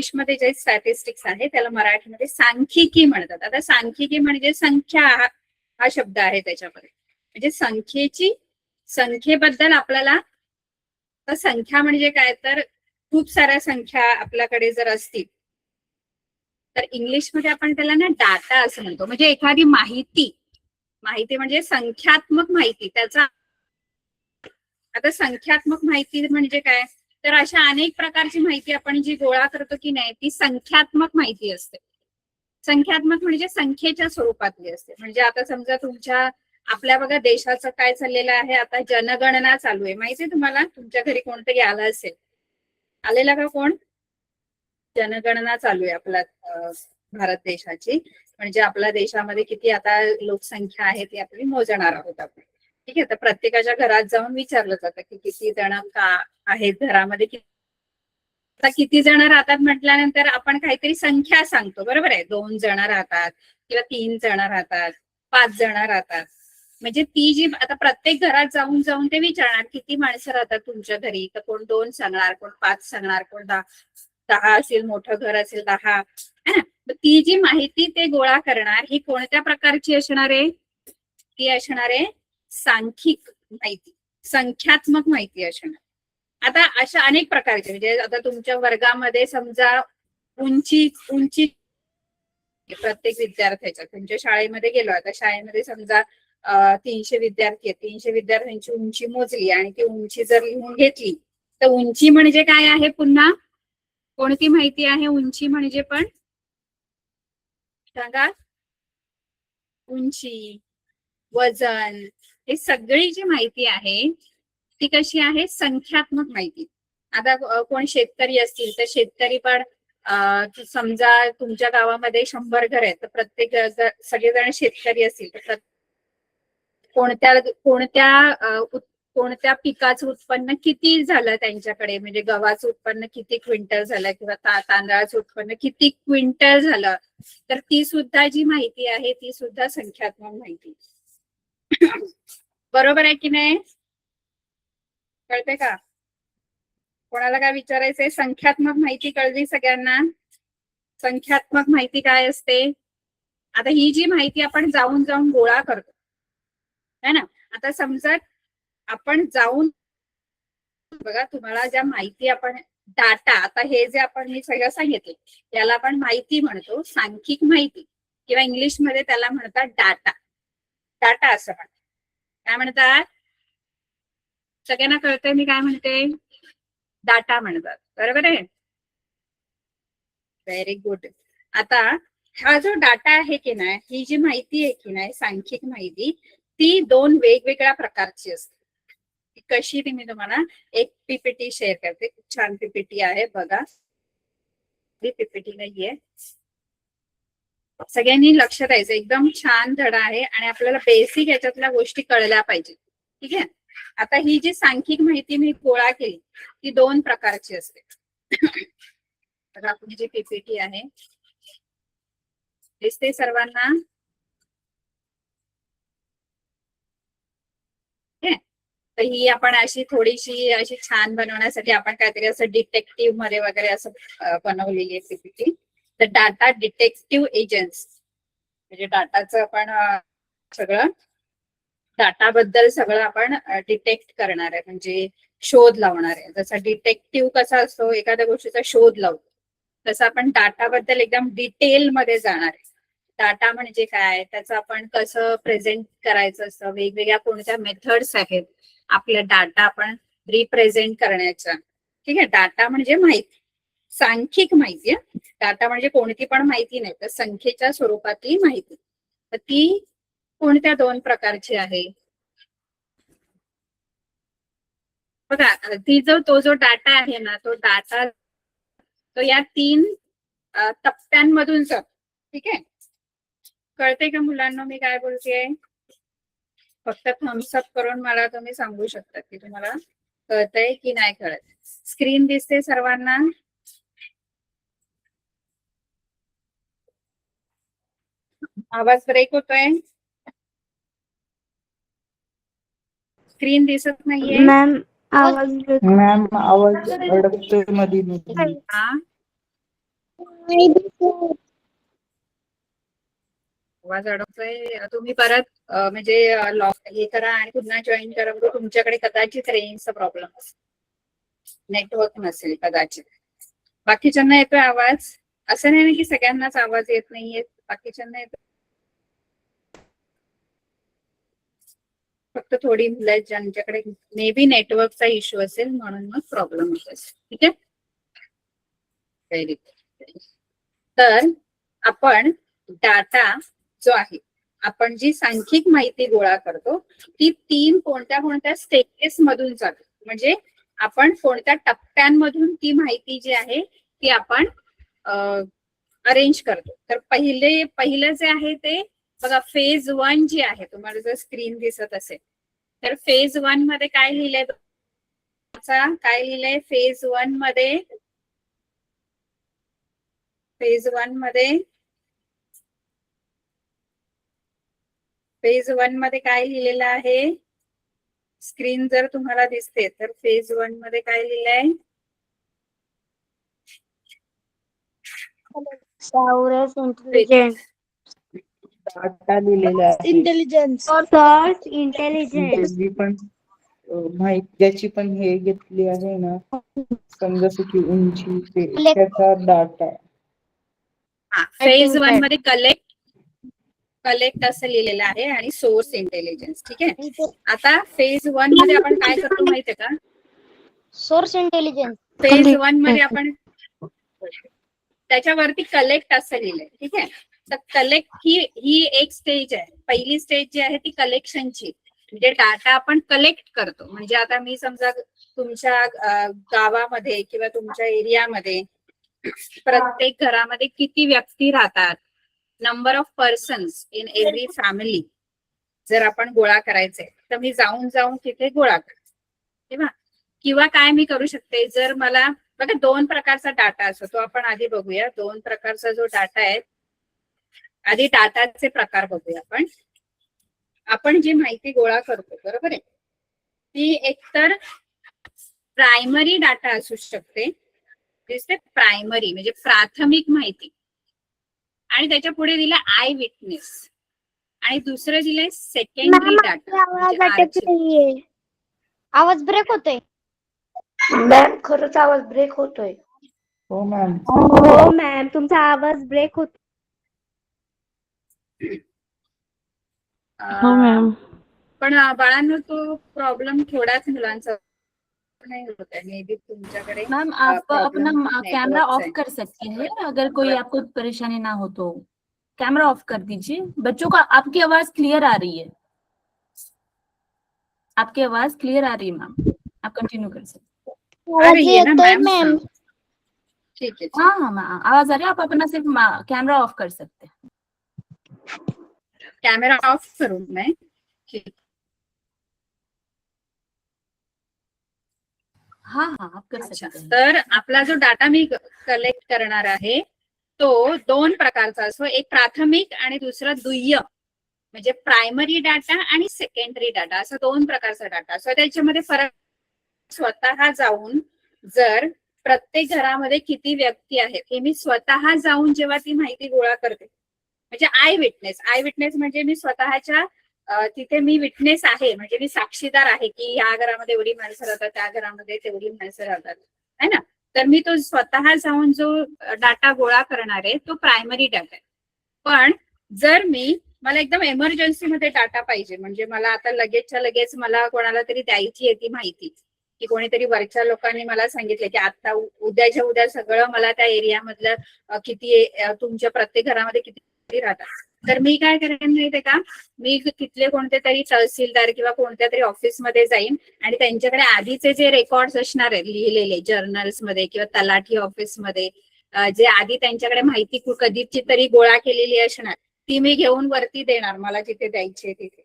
इंग्लिशमध्ये जे स्टॅटिस्टिक्स आहे त्याला मराठीमध्ये सांख्यिकी म्हणतात. आता सांख्यिकी म्हणजे संख्या हा शब्द आहे त्याच्यामध्ये, म्हणजे संख्येबद्दल आपल्याला, संख्या म्हणजे काय, तर खूप साऱ्या संख्या आपल्याकडे जर असतील तर इंग्लिशमध्ये आपण त्याला ना डाटा असं म्हणतो. म्हणजे एखादी माहिती म्हणजे संख्यात्मक माहिती. त्याचा आता संख्यात्मक माहिती म्हणजे काय, तर अशा अनेक प्रकारची माहिती आपण जी गोळा करतो की नाही ती संख्यात्मक माहिती असते. संख्यात्मक म्हणजे संख्येच्या स्वरूपातली असते. म्हणजे आता समजा आपल्या बघा देशाचं काय चाललेलं आहे, आता जनगणना चालू आहे, माहितीये तुम्हाला? तुमच्या घरी कोणतरी आलं असेल, आलेला का कोण? जनगणना चालू आहे आपल्या भारत देशाची. म्हणजे आपल्या देशामध्ये किती आता लोकसंख्या आहे ती आपली मोजणार आहोत आपण. ठीक आहे, तर प्रत्येकाच्या घरात जाऊन विचारलं जातं की किती जण का आहेत घरामध्ये. आता किती जण राहतात म्हटल्यानंतर आपण काहीतरी संख्या सांगतो, बरोबर आहे? 2 जण राहतात किंवा 3 जण राहतात, 5 जण राहतात. म्हणजे ती जी आता प्रत्येक घरात जाऊन जाऊन ते विचारणार किती माणसं राहतात तुमच्या घरी, तर कोण 2 सांगणार, कोण 5 सांगणार, कोण 10 असेल, मोठं घर असेल 10. ती जी माहिती ते गोळा करणार ही कोणत्या प्रकारची असणार आहे? ती असणार आहे सांख्यिक माहिती, संख्यात्मक माहिती असणार. आता अशा अनेक प्रकारचे, म्हणजे आता तुमच्या वर्गामध्ये समजा उंची प्रत्येक विद्यार्थ्याच्या, तुमच्या शाळेमध्ये गेलो, आता शाळेमध्ये समजा 300 विद्यार्थी आहेत, 300 विद्यार्थ्यांची उंची मोजली आणि ती उंची जर लिहून घेतली तर उंची म्हणजे काय आहे? पुन्हा कोणती माहिती आहे उंची म्हणजे? पण सांगा. उंची, वजन, हे सगळी जी माहिती आहे ती कशी आहे? संख्यात्मक माहिती. आता कोण शेतकरी असतील तर शेतकरी पण समजा तुमच्या गावामध्ये 100 घर आहेत तर प्रत्येक सगळेजण शेतकरी असतील तर कोणत्या पिकाचं उत्पन्न किती झालं त्यांच्याकडे, म्हणजे गव्हाचं उत्पन्न किती क्विंटल झालं किंवा तांदळाचं उत्पन्न किती क्विंटल झालं, तर ती सुद्धा जी माहिती आहे ती सुद्धा संख्यात्मक माहिती. बरोबर आहे की नाही? कळते का? कोणाला काय विचारायचंय? संख्यात्मक माहिती कळली सगळ्यांना? संख्यात्मक माहिती काय असते? आता ही जी माहिती आपण जाऊन जाऊन गोळा करतो है ना, आता समजा आपण जाऊन बघा, तुम्हाला ज्या माहिती आपण डाटा, आता हे जे आपण मी सगळं सांगितलं त्याला आपण माहिती म्हणतो, सांख्यिक माहिती, किंवा इंग्लिश मध्ये त्याला म्हणतात डाटा. डाटा असं म्हणतात. काय म्हणतात? सगळ्यांना कळतंय मी काय म्हणते? डाटा म्हणतात, बरोबर आहे? Very good. आता हा जो डाटा आहे की नाही, ही जी माहिती आहे की नाही सांख्यिक माहिती, ती 2 वेगवेगळ्या प्रकारची असते. कशी ती मी तुम्हाला एक पीपीटी शेअर करते. खूप छान पीपीटी आहे, बघा. पीपीटी नाहीये, सगळ्यांनी लक्ष द्यायचं. एकदम छान धडा आहे आणि आपल्याला बेसिक याच्यातल्या गोष्टी कळल्या पाहिजे. ठीक आहे. आता ही जी सांख्यिक माहिती मी गोळा केली ती 2 प्रकारची असते. तर आपली जी पीपीटी आहे दिसते सर्वांना? तर ही आपण अशी थोडीशी अशी छान बनवण्यासाठी आपण काहीतरी असं डिटेक्टिव्ह मध्ये वगैरे असं बनवलेली आहे पीपीटी. तर डाटा डिटेक्टिव्ह एजंट्स, म्हणजे डाटाचं आपण सगळं डाटाबद्दल सगळं आपण डिटेक्ट करणार आहे, म्हणजे शोध लावणार आहे. जसा डिटेक्टिव्ह कसा असतो, एखाद्या गोष्टीचा शोध लावतो, तसं आपण डाटाबद्दल एकदम डिटेल मध्ये जाणार आहे. डाटा म्हणजे काय, त्याचं आपण कसं प्रेझेंट करायचं असतं, वेगवेगळ्या कोणत्या मेथड्स आहेत आपल्या डाटा आपण रिप्रेझेंट करण्याच्या. ठीक आहे. डाटा म्हणजे माहिती, सांख्यिक माहिती. डाटा म्हणजे कोणती पण माहिती नाही, तर संख्येच्या स्वरूपातली माहिती. तर ती कोणत्या 2 प्रकारची आहे बघा. तो जो डाटा आहे ना, तो डाटा तो या 3 टप्प्यांमधून जातो. ठीक आहे. कळते का मुलांना मी काय बोलतेय? फक्त थम्सअप करून मला तुम्ही सांगू शकता की तुम्हाला कळतंय की नाही कळत. स्क्रीन दिसते सर्वांना? आवाज ब्रेक होतोय? स्क्रीन दिसत नाहीये? मॅम आवाज अडकतोय मध्ये. आवाज अडकतोय. तुम्ही परत म्हणजे लॉक हे करा आणि पुन्हा जॉईन करा. बरोबर तुमच्याकडे कदाचित रेंजचा प्रॉब्लेम असेल, नेटवर्क नसेल कदाचित. बाकीच्यांना येतोय आवाज? असं नाही की सगळ्यांनाच आवाज येत नाहीये, बाकीच्यांना येतो. फक्त थोडी मुलं आहेत ज्यांच्याकडे मे बी नेटवर्कचा इश्यू असेल म्हणून मग प्रॉब्लेम होत असेल. ठीक आहे. Very good. तर आपण डाटा जो आहे, आपण जी सांख्यिक माहिती गोळा करतो ती 3 कोणत्या कोणत्या स्टेजेस मधून जाते, म्हणजे आपण कोणत्या टप्प्यांमधून ती माहिती जी आहे ती आपण अरेंज करतो. तर पहिलं जे आहे ते बघा, फेज 1 जी आहे, तुम्हाला जर स्क्रीन दिसत असेल तर फेज 1 मध्ये काय लिहिलंय, काय लिहिलंय फेज 1 मध्ये? फेज 1 मध्ये काय लिहिलेलं आहे? स्क्रीन जर तुम्हाला दिसते तर फेज 1 मध्ये काय लिहिलंय? Saurus intelligence. डाटा लिहिलेला आहे. Intelligence. Search intelligence. जी पण ज्याची पण हे घेतली आहे ना, समजा की उंची, त्याचा डाटा. फेज 1 मध्ये कलेक्ट असं लिहिलेलं आहे आणि सोर्स इंटेलिजन्स. ठीक आहे. आता फेज 1 मध्ये आपण काय करतो माहितीये का? Source intelligence. फेज 1 मध्ये आपण त्याच्यावरती कलेक्ट असं लिहिलंय. ठीक आहे. तर कलेक्ट ही एक स्टेज आहे. पहिली स्टेज जी आहे ती कलेक्शनची, म्हणजे डाटा आपण कलेक्ट करतो. म्हणजे आता मी समजा तुमच्या गावामध्ये किंवा तुमच्या एरियामध्ये प्रत्येक घरामध्ये किती व्यक्ती राहतात, number of persons in every family जर आपण गोळा करायचे तर मी जाऊन तिथे गोळा करते. किंवा काय मी करू शकते, जर मला बघा 2 प्रकारचा डाटा असतो, तो आपण आधी बघूया. 2 प्रकारचा जो डाटा आहे, आधी डाटाचे प्रकार बघूया. आपण जी माहिती गोळा करतो बरोबर आहे, ती एकतर प्रायमरी डाटा असू शकते, दिसते प्रायमरी म्हणजे प्राथमिक माहिती, आणि त्याच्या पुढे दिलं आय विटनेस, आणि दुसरं दिलंय सेकंडरी डाटा. आवाज ब्रेक होतोय. मॅम खरंच आवाज ब्रेक होतोय. हो मॅम. हो मॅम, तुमचा आवाज ब्रेक होतो. हो मॅम. पण बाळांनो तो प्रॉब्लेम थोड्याच मुलांचा नहीं होता है, मे बी तुमच्याकडे. मैम आप अपना कैमरा ऑफ कर सकती हैं अगर कोई आपको परेशानी ना हो तो कैमरा ऑफ कर दीजिए. बच्चों का आपकी आवाज क्लियर आ रही है, आपकी आवाज क्लियर आ रही है मैम, आप कंटिन्यू कर सकते आ रही है ना मैम? ठीक है. हाँ हाँ मैम आवाज आ रही है. आप अपना सिर्फ कैमरा ऑफ कर सकते हैं. कैमरा ऑफ करूँ मैं? ठीक. हाँ हाँ आप कर सकते हैं. तर आपला जो डाटा मी कलेक्ट करणार आहे तो 2 प्रकारचा असतो, एक प्राथमिक आणि दुसरा दुय्यम, म्हणजे प्रायमरी डाटा आणि सेकंडरी डाटा, असं 2 प्रकारचा डाटा असतो. त्याच्यामध्ये फरक, स्वतः जाऊन जर प्रत्येक घरामध्ये किती व्यक्ती आहेत हे मी स्वतः जाऊन जेव्हा ती माहिती गोळा करते, म्हणजे आय विटनेस म्हणजे मी स्वतःच्या तिथे मी विटनेस आहे, म्हणजे मी साक्षीदार आहे की ह्या घरामध्ये एवढी माणसं राहतात, त्या घरामध्ये तेवढी माणसं राहतात, है ना. तर मी तो स्वतः जाऊन जो डाटा गोळा करणार आहे तो प्रायमरी डाटा आहे. पण जर मला एकदम एमर्जन्सी मध्ये डाटा पाहिजे, म्हणजे मला आता लगेचच्या लगेच मला कोणाला तरी द्यायची आहे ती माहिती, की कोणीतरी वरच्या लोकांनी मला सांगितलं की आता उद्याच्या उद्या सगळं मला त्या एरियामधलं किती तुमच्या प्रत्येक घरामध्ये किती राहतात, तर मी काय करेन माहितीये का, मी तिथले कोणते तरी तहसीलदार किंवा कोणत्या तरी ऑफिसमध्ये जाईन आणि त्यांच्याकडे आधीचे जे रेकॉर्ड्स असणार आहेत लिहिलेले जर्नल्स मध्ये किंवा तलाठी ऑफिसमध्ये, जे आधी त्यांच्याकडे माहिती कधीची तरी गोळा केलेली असणार ती मी घेऊन वरती देणार, मला जिथे द्यायची आहे तिथे.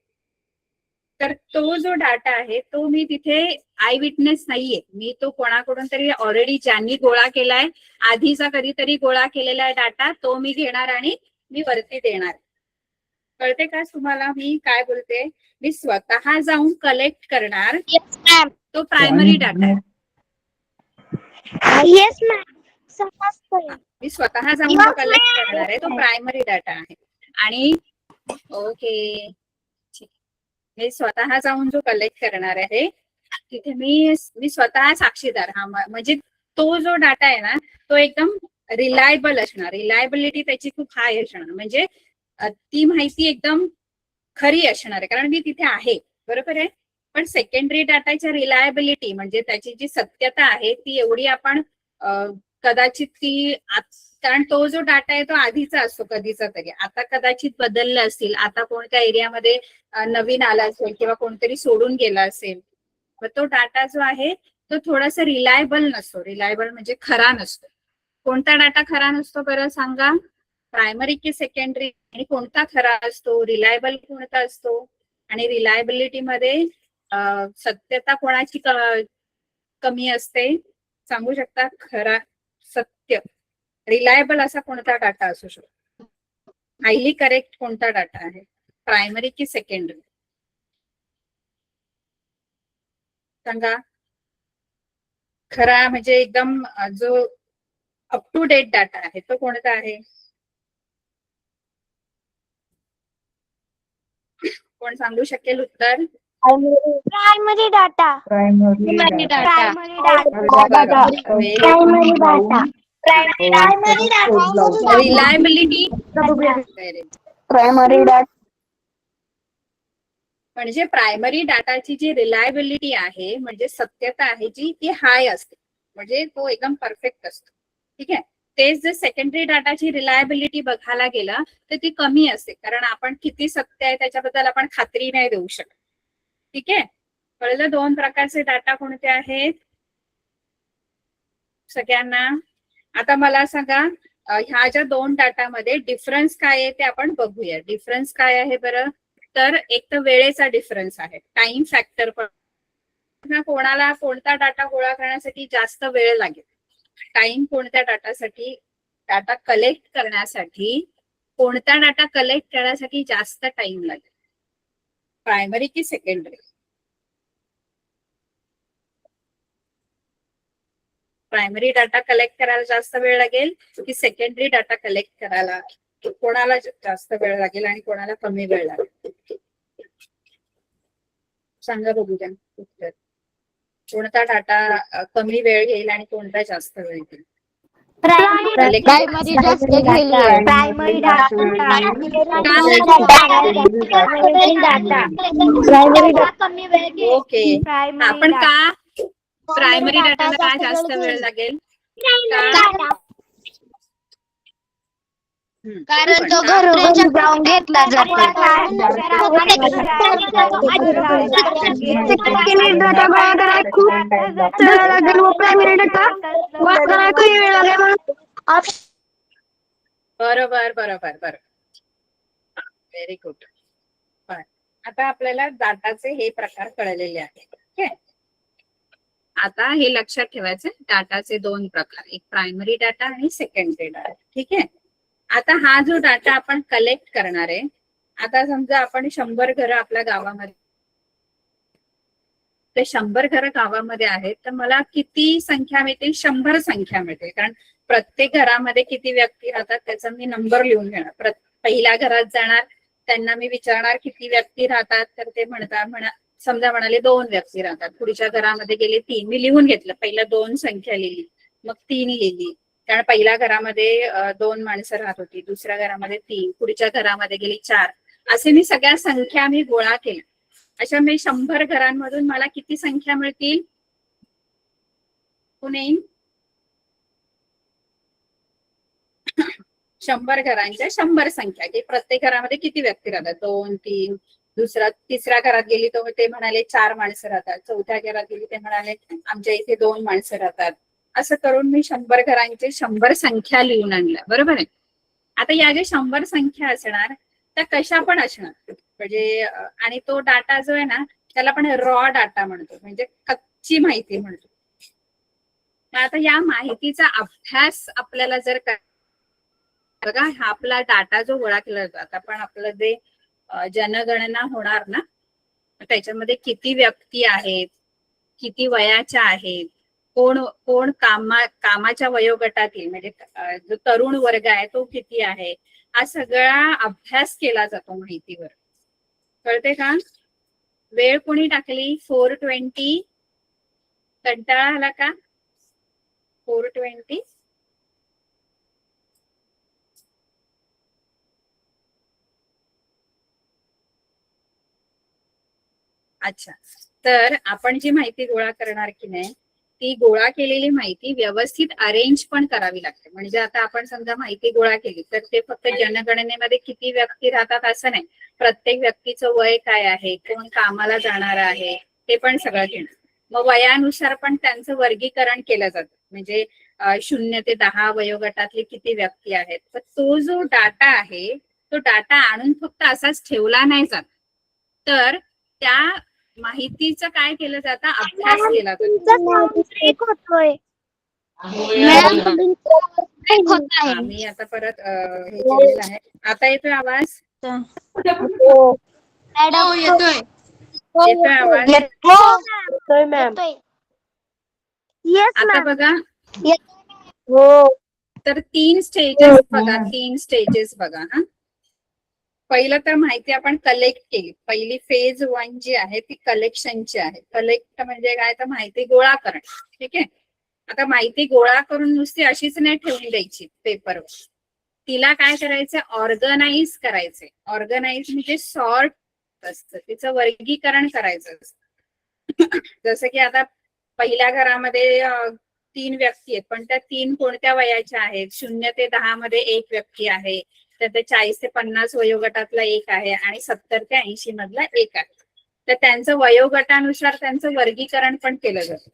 तर तो जो डाटा आहे तो मी तिथे आय विटनेस नाहीये, मी तो कोणाकडून तरी ऑलरेडी ज्यांनी गोळा केलाय, आधीचा कधीतरी गोळा केलेला डाटा तो मी घेणार आणि मी वरती देणार. कळते का तुम्हाला मी काय बोलते? मी स्वतः जाऊन कलेक्ट करणार, तो प्रायमरी डाटा आहे. Yes ma'am. समजतंय. मी स्वतः जाऊन जो कलेक्ट करणार आहे तो प्रायमरी डाटा आहे. आणि ओके, मी स्वतः जाऊन जो कलेक्ट करणार आहे तिथे मी स्वतः साक्षीदार. हा म्हणजे तो जो डाटा आहे ना तो एकदम रिलायबल असणार, रिलायबिलिटी त्याची खूप हाय असणार, म्हणजे ती माहिती एकदम खरी असणार आहे कारण मी तिथे आहे, बरोबर आहे. पण सेकंडरी डाटाच्या रिलायबिलिटी म्हणजे त्याची जी सत्यता आहे ती एवढी आपण कदाचित ती, कारण तो जो डाटा आहे तो आधीचा असतो कधीचा तरी, आता कदाचित बदललं असतील, आता कोणत्या एरियामध्ये नवीन आला असेल किंवा कोणतरी सोडून गेला असेल, मग तो डाटा जो आहे तो थोडासा रिलायबल नसतो. रिलायबल म्हणजे खरा नसतो. कोणता डाटा खरा नसतो बरं सांगा? प्रायमरी की सेकंडरी? आणि कोणता खरा असतो? रिलायबल कोणता असतो? आणि रिलायबिलिटी मध्ये सत्यता कोणाची कमी असते सांगू शकता? खरा, सत्य, रिलायबल असा कोणता डाटा असू शकतो? हायली करेक्ट कोणता डाटा आहे? प्रायमरी की सेकंडरी? सांगा. खरा म्हणजे एकदम जो अप टू डेट डाटा आहे तो कोणता आहे? कोण सांगू शकेल उत्तर? Primary data. Primary data. Reliability primary data. म्हणजे प्रायमरी डाटाची जी रिलायबिलिटी आहे म्हणजे सत्यता आहे जी ती हाय असते, म्हणजे तो एकदम परफेक्ट असतो. ठीक आहे. तेच जर सेकंडरी डाटाची रिलायबिलिटी बघायला गेलं तर ती कमी असते, कारण आपण किती सत्य आहे त्याच्याबद्दल आपण खात्री नाही देऊ शकत. ठीक आहे. कळलं? दोन प्रकारचे डाटा कोणते आहेत सगळ्यांना? आता मला सांगा ह्या ज्या दोन डाटामध्ये डिफरन्स काय आहे ते आपण बघूया. डिफरन्स काय आहे बरं? तर एक तर वेळेचा डिफरन्स आहे, टाइम फॅक्टर. पण कोणाला कोणता डाटा गोळा करण्यासाठी जास्त वेळ लागेल? टाइम कोणत्या डाटासाठी, डाटा कलेक्ट करण्यासाठी कोणता डाटा कलेक्ट करण्यासाठी जास्त टाइम लागेल? प्रायमरी की सेकंडरी? प्रायमरी डाटा कलेक्ट करायला जास्त वेळ लागेल की सेकंडरी डाटा कलेक्ट करायला? कोणाला जास्त वेळ लागेल आणि कोणाला कमी वेळ लागेल? सांगा बघूया उत्तर. कोणता डाटा कमी वेळ घेईल आणि कोणता जास्त वेळ घेईल? प्रायमरी जास्त घेईल. Primary data. प्रायमरी डाटा कमी वेळ घेईल. ओके. आपण का प्रायमरी डाटाला का जास्त वेळ लागेल? कारण तो घरोघरी जाऊन घेतला जातो. बरोबर बरोबर बरोबर. Very good. आता आपल्याला डाटाचे हे प्रकार कळलेले आहेत. ठीक आहे. आता हे लक्षात ठेवायचं, डाटाचे दोन प्रकार, एक प्रायमरी डाटा आणि सेकंडरी डाटा. ठीक आहे. आता हा जो डाटा आपण कलेक्ट करणार आहे, आता समजा आपण 100 घरं आपल्या गावामध्ये, ते 100 घरं गावामध्ये आहेत तर मला किती संख्या मिळतील? 100 संख्या मिळते. कारण प्रत्येक घरामध्ये किती व्यक्ती राहतात त्याचा मी नंबर लिहून घेणार. पहिल्या घरात जाणार, त्यांना मी विचारणार किती व्यक्ती राहतात, तर ते समजा म्हणाले 2 व्यक्ती राहतात. पुढच्या घरामध्ये गेले 3, मी लिहून घेतलं. पहिला 2 संख्या लिहिली, मग 3 लिहिली, कारण पहिल्या घरामध्ये 2 माणसं राहत होती, दुसऱ्या घरामध्ये 3, पुढच्या घरामध्ये गेली 4. असे मी सगळ्या संख्या मी गोळा केल्या. अशा मी 100 घरांमधून मला किती संख्या मिळतील? पुणे 100 घरांच्या 100 संख्या, की प्रत्येक घरामध्ये किती व्यक्ती राहतात? 2, 3. तिसऱ्या घरात गेली तर ते म्हणाले 4 माणसं राहतात. चौथ्या घरात गेली ते म्हणाले आमच्या इथे 2 माणसं राहतात. असं करून मी 100 घरांचे 100 संख्या लिहून आणल्या. बरोबर आहे. आता या ज्या 100 संख्या असणार त्या कशा पण असणार, म्हणजे आणि तो डाटा जो आहे ना त्याला आपण रॉ डाटा म्हणतो, म्हणजे कच्ची माहिती म्हणतो. आता या माहितीचा अभ्यास आपल्याला जर बघा, हा आपला डाटा जो गोळा केला जातो, आता पण आपलं जे जनगणना होणार ना, त्याच्यामध्ये किती व्यक्ती आहेत, किती वयाच्या आहेत, कोण कोण कामाच्या वयोगटातील म्हणजे जो तरुण वर्ग आहे तो किती आहे, हा सगळा अभ्यास केला जातो माहितीवर. कळते का? वेळ कोणी टाकली? 4:20. कंटाळा आला का? 4:20. अच्छा, तर आपण जी माहिती गोळा करणार की नाही, ती गोळा केलेली माहिती व्यवस्थित अरेंज पण करावी लागते. म्हणजे आता आपण समजा माहिती गोळा केली तर ते फक्त जनगणनेमध्ये किती व्यक्ती राहतात असं नाही, प्रत्येक व्यक्तीचं वय काय आहे, कोण कामाला जाणार आहे, ते पण सगळं घेणं. मग वयानुसार पण त्यांचं वर्गीकरण केलं जातं. म्हणजे 0 ते 10 वयोगटातले किती व्यक्ती आहेत. तर तो जो डाटा आहे तो डाटा आणून फक्त असाच ठेवला नाही जात, तर त्या माहितीचं काय केलं जातं, अभ्यास केला जातो. ब्रेक होतोय. मॅडम ब्रेक होत आहे. मी आता परत हे केलेलं आहे. आता येतोय आवाज? हो. मॅडम येतोय. येतोय आवाज? येतोय मॅम. आता बघा, हो. तर 3 स्टेजेस बघा, 3 स्टेजेस बघा. हा, पहिलं तर माहिती आपण कलेक्ट केली. पहिली फेज 1 जी आहे ती कलेक्शनची आहे. कलेक्ट म्हणजे काय, तर माहिती गोळा करणं. ठीक आहे. आता माहिती गोळा करून नुसती अशीच नाही ठेवून द्यायची पेपरवर, तिला काय करायचं, ऑर्गनाइज करायचे. ऑर्गनाइज म्हणजे सॉर्ट असतं, तिचं वर्गीकरण करायचं असतं. जसं की आता पहिल्या घरामध्ये 3 व्यक्ती आहेत, पण त्या 3 कोणत्या वयाच्या आहेत? 0 ते 10 मध्ये 1 व्यक्ती आहे, तर ते 40 ते 50 वयोगटातला 1 आहे आणि 70 ते 80 मधला 1 आहे. तर त्यांचं वयोगटानुसार त्यांचं वर्गीकरण पण केलं जातं.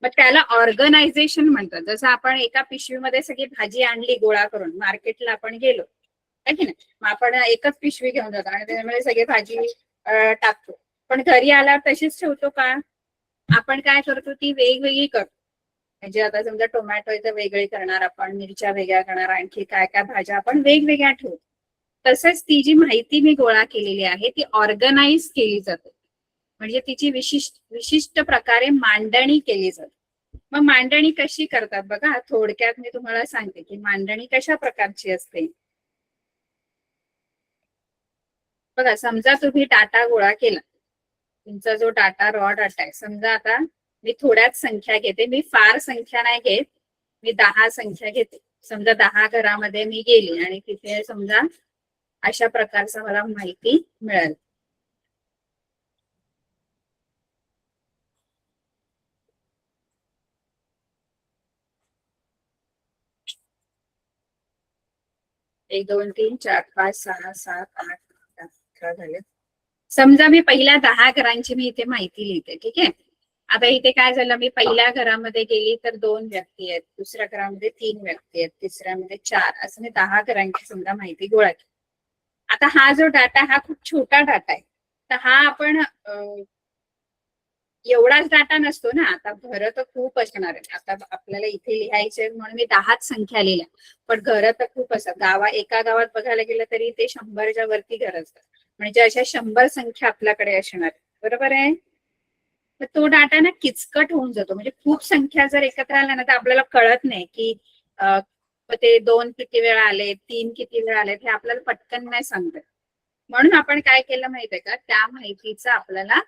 मग त्याला ऑर्गनायझेशन म्हणतात. जसं आपण एका पिशवीमध्ये सगळी भाजी आणली गोळा करून, मार्केटला आपण गेलो आहे की नाही, मग आपण एकच पिशवी घेऊन जातो आणि त्याच्यामध्ये सगळी भाजी टाकतो. पण घरी आल्यावर तशीच ठेवतो का? आपण काय करतो, ती वेगवेगळी करतो. म्हणजे आता समजा टोमॅटो इथं वेगळी करणार आपण, मिरच्या वेगळ्या करणार, आणखी काय काय भाज्या आपण वेगवेगळ्या ठेवतो. तसंच ती जी माहिती मी गोळा केलेली आहे ती ऑर्गनाइज केली जाते. म्हणजे तिची विशिष्ट प्रकारे मांडणी केली जाते. मग मांडणी कशी करतात बघा, थोडक्यात मी तुम्हाला सांगते की मांडणी कशा प्रकारची असते. बघा, समजा तुम्ही डाटा गोळा केला, तुमचा जो डाटा रॉ डाटा आहे, समजा आता मी थोड्याच संख्या घेते, मी फार संख्या नाही घेत, मी 10 संख्या घेते. समजा 10 घरामध्ये मी गेली आणि तिथे समजा अशा प्रकारचं मला माहिती मिळाली. एक 2 3 4 5 6 7 8 11 झाले. समजा मी पहिल्या 10 घरांची मी इथे माहिती लिहिते. ठीक आहे. आता इथे काय झालं, मी पहिल्या घरामध्ये गेली तर 2 व्यक्ती आहेत, दुसऱ्या घरामध्ये 3 व्यक्ती आहेत, तिसऱ्यामध्ये 4, असं मी 10 घरांची समजा माहिती गोळा केली. आता हा जो डाटा हा खूप छोटा डाटा आहे, तर हा आपण एवढाच डाटा नसतो ना. आता घरं तर खूप असणार आहेत. आता आपल्याला इथे लिहायचे म्हणून मी 10च संख्या लिहिल्या, पण घरं तर खूप असतात. एका गावात बघायला गेलं तरी ते 100च्या वरती घर असतात. म्हणजे अशा 100 संख्या आपल्याकडे असणार, बरोबर आहे. तर तो डाटा ना किचकट होऊन जातो. म्हणजे खूप संख्या जर एकत्र आल्या ना तर आपल्याला कळत नाही की ते 2 किती वेळा आले, 3 किती वेळा आले, हे आपल्याला पटकन नाही सांगतात. म्हणून आपण काय केलं माहितीये का, त्या माहितीचा आपल्याला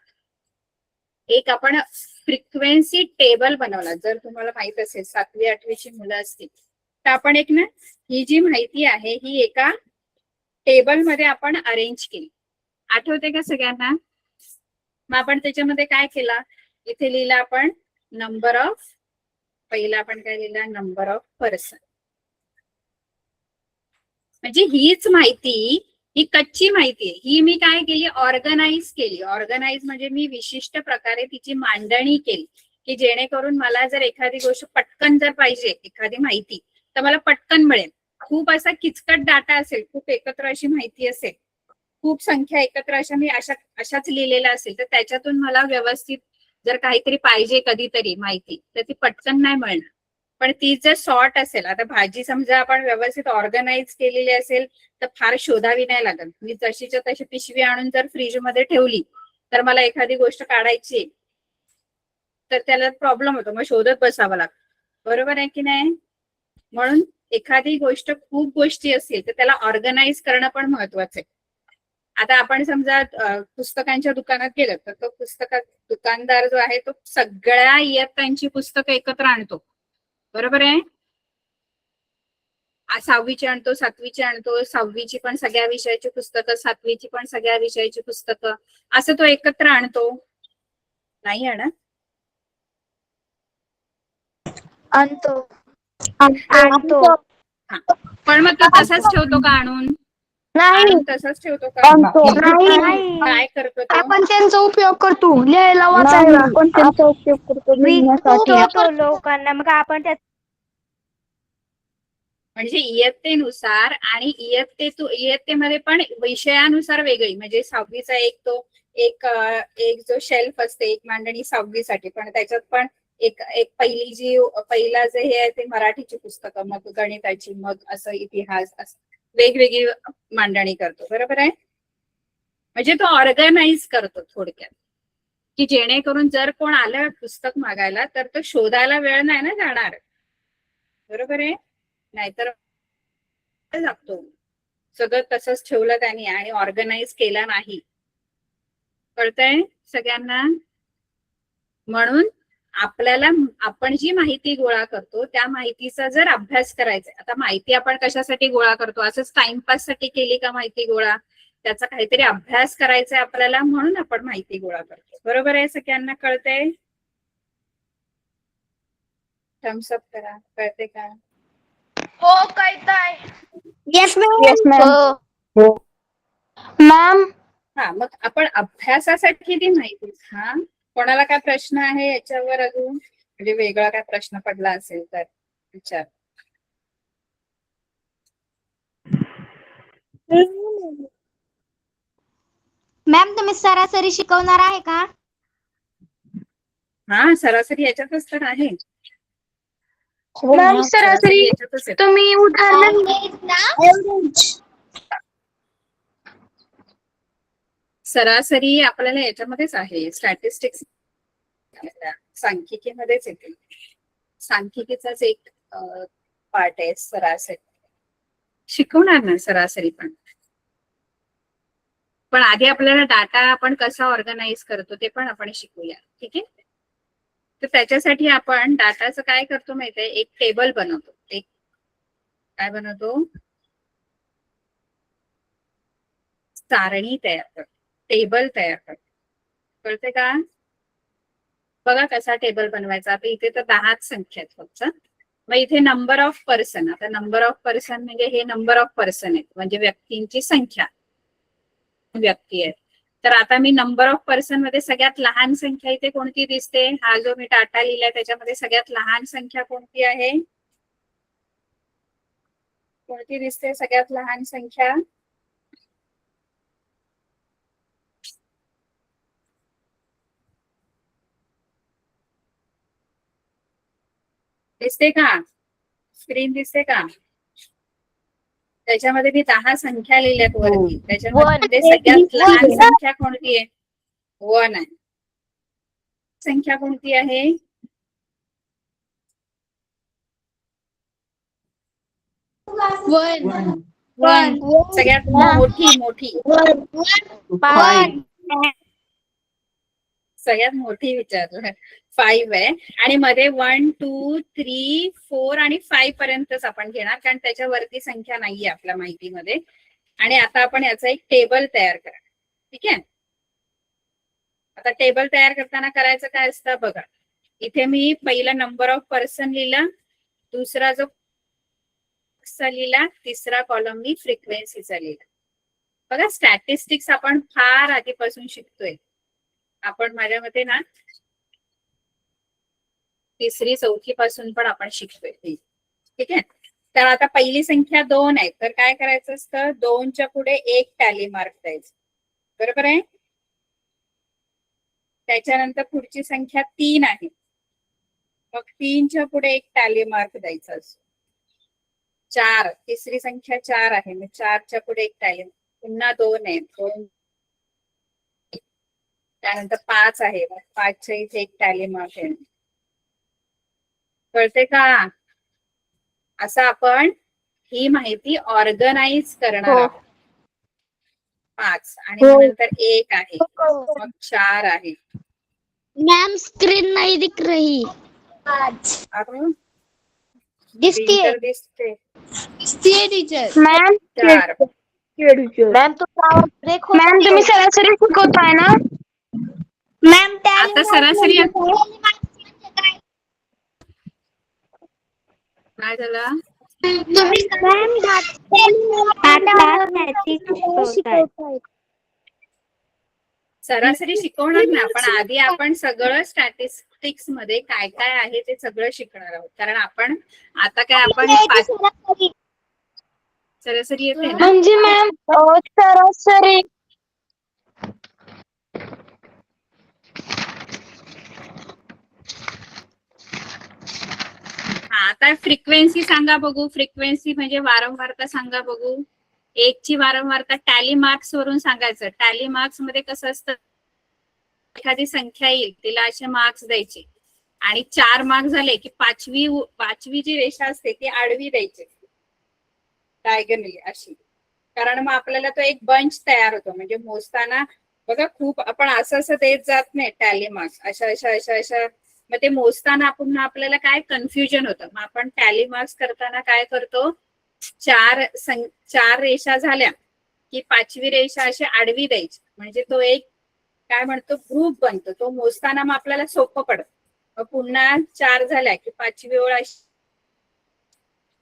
एक आपण फ्रिक्वेन्सी टेबल बनवला. जर तुम्हाला माहित असेल 7वी 8वीची मुलं असतील तर आपण एक ना, ही जी माहिती आहे ही एका टेबल मध्ये आपण अरेंज केली. आठवते का सगळ्यांना? मग आपण त्याच्यामध्ये काय केलं, इथे लिहिलं आपण नंबर ऑफ, पहिला आपण काय लिहिलं, नंबर ऑफ पर्सन. म्हणजे हीच माहिती, ही कच्ची माहिती आहे, ही मी काय केली, ऑर्गनाइज केली. ऑर्गनाइज म्हणजे मी विशिष्ट प्रकारे तिची मांडणी केली की जेणेकरून मला जर एखादी गोष्ट पटकन जर पाहिजे, एखादी माहिती, तर मला पटकन मिळेल. खूप असा किचकट डाटा असेल, खूप एकत्र अशी माहिती असेल, खूप संख्या एकत्र अशा मी अशाच लिहिलेल्या असेल, तर त्याच्यातून मला व्यवस्थित जर काहीतरी पाहिजे कधीतरी माहिती, तर ती पटकन नाही मिळणार. पण ती जर सॉर्ट असेल, आता भाजी समजा आपण व्यवस्थित ऑर्गनाइज केलेली असेल तर फार शोधावी नाही लागत. मी जशीच्या तशी पिशवी आणून जर फ्रीज मध्ये ठेवली तर मला एखादी गोष्ट काढायची तर त्याला प्रॉब्लेम होतो, मग शोधत बसावं लागतं. बरोबर आहे की नाही? म्हणून एखादी गोष्ट खूप गोष्टी असतील तर त्याला ऑर्गनाईज करणं पण महत्वाचं आहे. आता आपण समजा पुस्तकांच्या दुकानात गेलं तर तो दुकानदार जो आहे तो सगळ्या इयत्तांची पुस्तकं एकत्र आणतो. बरोबर आहे? 6वीची आणतो, 7वीची आणतो, 6वीची पण सगळ्या विषयाची पुस्तकं, 7वीची पण सगळ्या विषयाची पुस्तकं, असं तो एकत्र आणतो नाही आणत? आणतो. आणतो. पण मग तो तसाच ठेवतो का आणून? नाही. आणून तसाच ठेवतो का? नाही. काय करतो तो? आपण त्यांचा उपयोग करतो लिहायला वाचायला. आपण त्यांचा उपयोग करतो लोकांना, मग आपण त्या म्हणजे इयत्तेनुसार आणि इयत्तेमध्ये पण विषयानुसार वेगळी. म्हणजे 6वीचा एक जो शेल्फ असते, एक मांडणी 6वीसाठी, पण त्याच्यात पण एक पहिला जे हे आहे ते मराठीची पुस्तकं, मग गणिताची, मग असं इतिहास, असं वेगवेगळी मांडणी करतो. बरोबर आहे? म्हणजे तो ऑर्गनाईज करतो थोडक्यात, की जेणेकरून जर कोण आलं पुस्तक मागायला तर तो शोधायला वेळ नाही ना जाणार. बरोबर आहे? नाहीतर लागतो. सगळं तसंच ठेवलं त्यांनी आणि ऑर्गनाईज केला नाही. कळतंय सगळ्यांना? म्हणून आपण जी माहिती गोळा करतो त्या माहितीचा जर अभ्यास करायचा, आता माहिती आपण कशासाठी गोळा करतो? असंच टाइमपास साठी केली का माहिती गोळा? त्याचा काहीतरी अभ्यास करायचा आहे आपल्याला, म्हणून आपण माहिती गोळा करतो. बरोबर आहे? सगळ्यांना कळतंय? थम्सअप करा. कळते का? हो कळतंय. Yes ma'am. हो मॅम. हा, मग आपण अभ्यासासाठी ती माहिती. हा, कोणाला काय प्रश्न आहे याच्यावर अजून? म्हणजे वेगळा काय प्रश्न पडला असेल तर विचार. मॅम तुम्ही सरासरी शिकवणार आहे का? हा, सरासरी याच्यातच तर आहे. मॅम सरासरी याच्यातच आहे. तुम्ही उदाहरण सरासरी आपल्याला याच्यामध्येच आहे, स्टॅटिस्टिक्स, सांख्यिकीमध्येच येते. सांख्यिकीचाच एक पार्ट आहे सरासरी. शिकवणार ना सरासरी पण आधी आपल्याला डाटा आपण कसा ऑर्गनाईज करतो ते पण आपण शिकूया. ठीक आहे? तर त्याच्यासाठी आपण डाटाचं काय करतो माहितीये, एक टेबल बनवतो. एक काय बनवतो? सारणी तयार करतो, टेबल तयार करतो. कळते का? बघा कसा टेबल बनवायचा. आता इथे तर 10च संख्या आहेत फक्त. मग इथे नंबर ऑफ पर्सन, आता नंबर ऑफ पर्सन म्हणजे हे नंबर ऑफ पर्सन आहेत, म्हणजे व्यक्तींची संख्या, व्यक्ती आहेत. तर आता मी नंबर ऑफ पर्सन मध्ये सगळ्यात लहान संख्या इथे कोणती दिसते? हा जो मी डाटा लिहिलाय त्याच्यामध्ये सगळ्यात लहान संख्या कोणती आहे? कोणती दिसते सगळ्यात लहान संख्या? दिसते का? स्क्रीन दिसते का? त्याच्यामध्ये मी 10 संख्या लिहिल्यात वरती. त्याच्यामध्ये सगळ्यात लहान संख्या कोणती आहे? 1 आहे. संख्या कोणती आहे? वन. सगळ्यात मोठी सगळ्यात मोठी विचार 5 आहे. आणि मध्ये 1, 2, 3, 4 आणि 5 पर्यंतच आपण घेणार, कारण त्याच्यावरती संख्या नाहीये आपल्या माहितीमध्ये. आणि आता आपण याचा एक टेबल तयार करा. ठीक आहे? आता टेबल तयार करताना करायचं काय असतं बघा. इथे मी पहिला नंबर ऑफ पर्सन लिहिला, दुसरा जो लिहिला, तिसरा कॉलम मी फ्रिक्वेन्सीचा लिहिला. बघा, स्टॅटिस्टिक्स आपण फार आधीपासून शिकतोय. आपण माझ्या मते ना 3री 4थी पासून पण आपण शिकतोय. ठीक आहे? तर आता पहिली संख्या 2 आहे, तर काय करायचं असतं? 2च्या पुढे 1 टॅली मार्क द्यायचं. बरोबर आहे? त्याच्यानंतर पुढची संख्या 3 आहे, मग 3च्या पुढे 1 टॅली मार्क द्यायचा असतो. 4, तिसरी संख्या 4 आहे, मग 4च्या पुढे 1 टॅली. पुन्हा 2 आहे, 2 त्यानंतर 5 आहे, मग 5च्या इथे एक टॅली मार्क आहे. कळते का? असं आपण ही माहिती ऑर्गनाइज करणार हो. आहोत. 5 आणि हो. मग नंतर 1 आहे, मग 4 आहे. मैम स्क्रीन नहीं दिख रही. आपण दिसतीये. printer दिसते. मैम 4 मैम तो ब्रेक होता मैम तुम्ही सरासरी शिकवताय ना? मैम आता सरासरी काय झालं? तुम्ही सरासरी शिकवणार ना, पण आधी आपण सगळं स्टॅटिस्टिक्स मध्ये काय काय आहे ते सगळं शिकणार आहोत. कारण आपण आता काय आपण सरासरी येते ना. म्हणजे मॅम सरासरी हा, आता फ्रिक्वेन्सी सांगा बघू. फ्रिक्वेन्सी म्हणजे वारंवारता सांगा बघू. 1 ची वारंवारता टॅली मार्क्स वरून सांगायचं. टॅली मार्क्स मध्ये कसं असतं, एखादी संख्या येईल तिला असे मार्क्स द्यायचे आणि 4 मार्क्स झाले की पाचवी जी रेषा असते ती आडवी द्यायची, डायगनली अशी. कारण मग आपल्याला तो एक बंच तयार होतो. म्हणजे मोजताना बघा खूप आपण असं देत जात नाही टॅली मार्क्स, अशा मग ते मोजताना आपल्याला काय कन्फ्युजन होतं. मग आपण टॅली मार्क्स करताना काय करतो, 4 रेषा झाल्या की 5वी रेषा अशी आडवी द्यायची. म्हणजे तो एक काय म्हणतो ग्रुप बनतो. तो मोजताना मग आपल्याला सोपं पडतं. मग पुन्हा 4 झाल्या की 5वी ओळ अशी,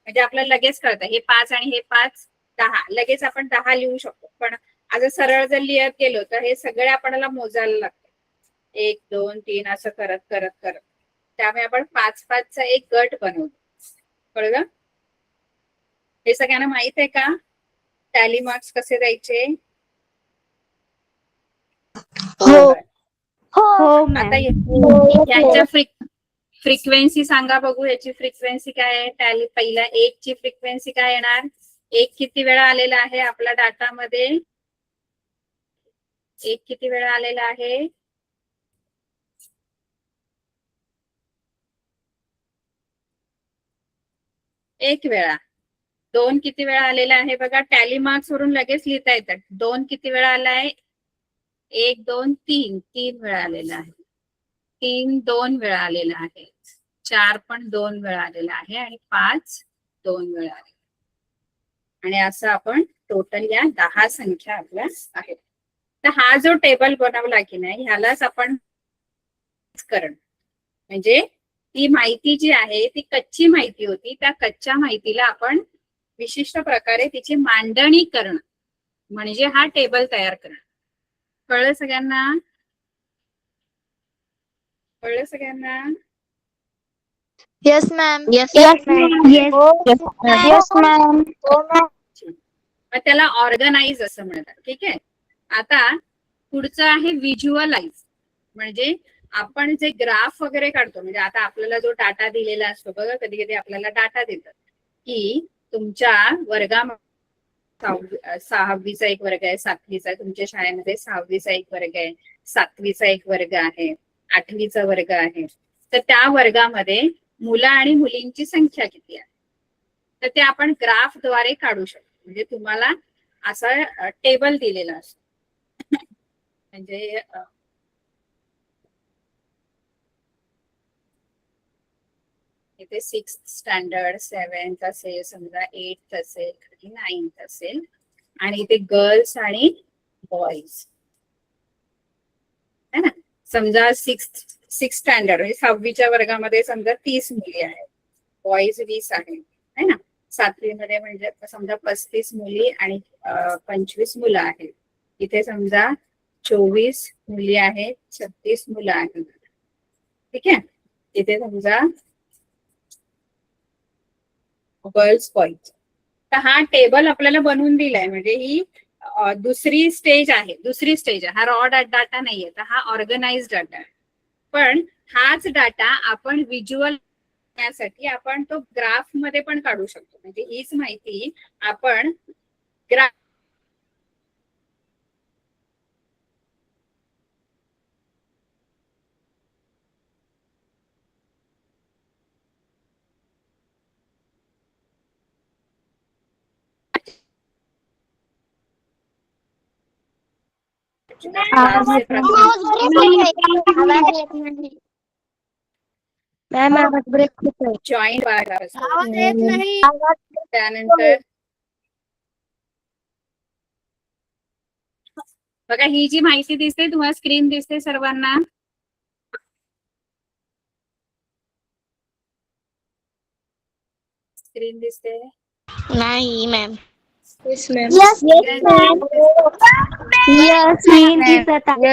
म्हणजे आपल्याला लगेच कळतं हे 5 आणि हे 5 10. लगेच आपण 10 लिहू शकतो. पण असं सरळ जर लिहत गेलो तर हे सगळे आपल्याला मोजायला लागतं. 1 2 3 असं करत करत करत. त्यामुळे आपण 5-5चा एक गट बनवतो. कळलं? हे सगळ्यांना माहित आहे का टॅली मार्क्स कसे द्यायचे? हो. आता यांच्या फ्रिक्वेन्सी सांगा बघू. याची फ्रिक्वेन्सी काय आहे? टॅली पहिला 1 ची फ्रिक्वेन्सी काय येणार? 1 किती वेळा आलेला आहे आपल्या डाटामध्ये? 1 किती वेळा आलेला आहे? एक वेळा. 2 किती वेळा आलेला आहे? बघा टॅली मार्क्स वरून लगेच लिहिता येतात. 2 किती वेळा आलाय? 1 2 3 3 वेळा आलेला आहे. 3 2 वेळा आलेला आहे. 4 पण 2 वेळा आलेला आहे आणि 5 2 वेळा आलेला. आणि असं आपण टोटल या 10 संख्या आपल्या आहेत. तर हा जो टेबल बनवला की नाही ह्यालाच आपण करण, म्हणजे ती माहिती जी आहे ती कच्ची माहिती होती. त्या कच्च्या माहितीला आपण विशिष्ट प्रकारे तिची मांडणी करणं, म्हणजे हा टेबल तयार करणं. कळलं सगळ्यांना? कळलं सगळ्यांना? Yes ma'am. Yes ma'am. मग त्याला ऑर्गनाइज असं म्हणतात. ठीक आहे. आता पुढचं आहे व्हिज्युअलाइज. म्हणजे आपण जे ग्राफ वगैरे काढतो, म्हणजे आता आपल्याला जो डाटा दिलेला असतो बघा, कधी कधी आपल्याला डाटा देतात की तुमच्या वर्गामध्ये 6वीचा एक वर्ग आहे, 7वीचा, तुमच्या शाळेमध्ये 6वीचा एक वर्ग आहे, 7वीचा एक वर्ग आहे, 8वीचा वर्ग आहे. तर त्या वर्गामध्ये मुलं आणि मुलींची संख्या किती आहे तर ते आपण ग्राफद्वारे काढू शकतो. म्हणजे तुम्हाला असा टेबल दिलेला असतो. म्हणजे इथे 6th स्टँडर्ड, 7th असेल, समजा 8th असेल आणि 9th असेल, आणि इथे गर्ल्स आणि बॉईज है ना. समजा 6th स्टँडर्ड म्हणजे 6वीच्या वर्गामध्ये समजा 30 मुली आहेत, बॉईज 20 आहेत, है ना. 7वी मध्ये म्हणजे समजा 35 मुली आणि 25 मुलं आहेत. इथे समजा 24 मुली आहेत, 36 मुलं आहेत. ठीक आहे. इथे समजा गर्ल्स बॉईज. तर हा टेबल आपल्याला बनवून दिलाय. म्हणजे ही दुसरी स्टेज आहे. हा रॉ डाटा नाहीये, तर हा ऑर्गनाइज डाटा आहे. पण हाच डाटा आपण व्हिज्युअल साठी आपण तो ग्राफ मध्ये पण काढू शकतो. म्हणजे हीच माहिती आपण ग्राफ ऍक्च्युली क्लासचे प्रकार. मॅम आवाज ब्रेक होतोय. जॉईंट पार्ट असतो. त्यानंतर बघा ही जी माहिती दिसते तुम्हाला स्क्रीन दिसते सर्वांना. स्क्रीन दिसते. नाही ma'am. Yes, ma'am. Yes Yes, ma'am. Screen दिसत आहे.